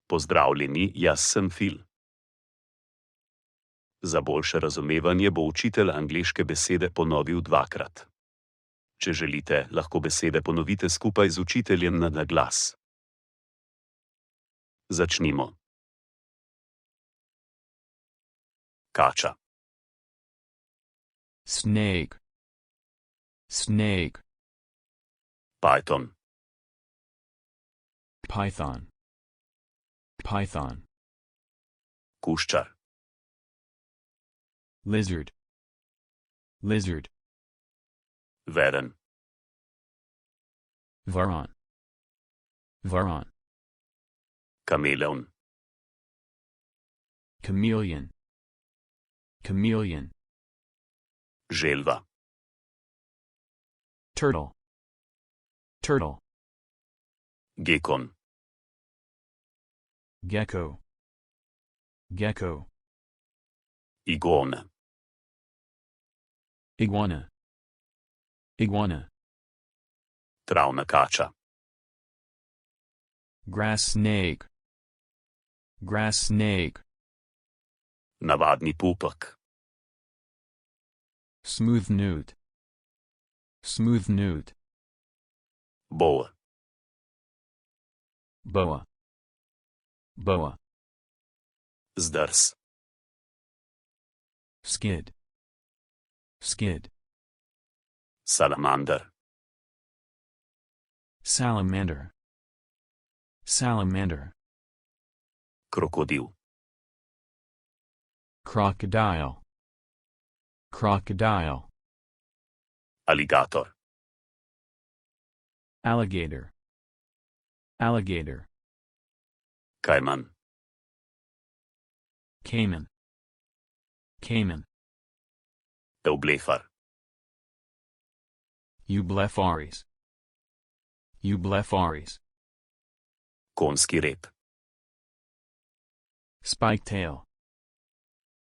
Pozdravljeni, jaz sem Phil. Za boljše razumevanje bo učitelj angleške besede ponovil dvakrat. Če želite, lahko besede ponovite skupaj z učiteljem na glas. Začnimo. Kača. Snake. Snake. Python. Python. Python. Kuščar. Lizard. Lizard. Varan. Varan. Varan. Kameleon. Chameleon. Chameleon. Želva. Turtle. Turtle. Gekon. Gecko. Gecko. Iguana. Iguana. Iguana. Travna kača. Grass snake. Grass snake. Navadni pupek. Smooth newt. Smooth newt. Boa. Boa. Boa. Zdrs. Skid. Skid. Salamander. Salamander. Salamander. Krokodil. Crocodile. Crocodile. Aligator. Alligator. Alligator. Kajman. Cayman. Cayman. Eublefar. Eublefaris. Eublefaris. Konjski rep. Spiketail.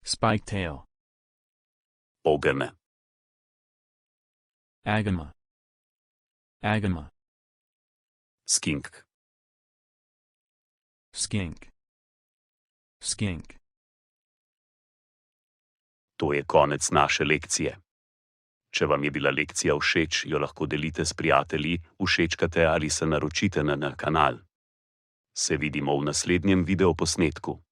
Spiketail. Agame. Agama. Agama. Skink. Skink. Skink. To je konec naše lekcije. Če vam je bila lekcija všeč, jo lahko delite s prijatelji, všečkate ali se naročite na kanal. Se vidimo v naslednjem videoposnetku.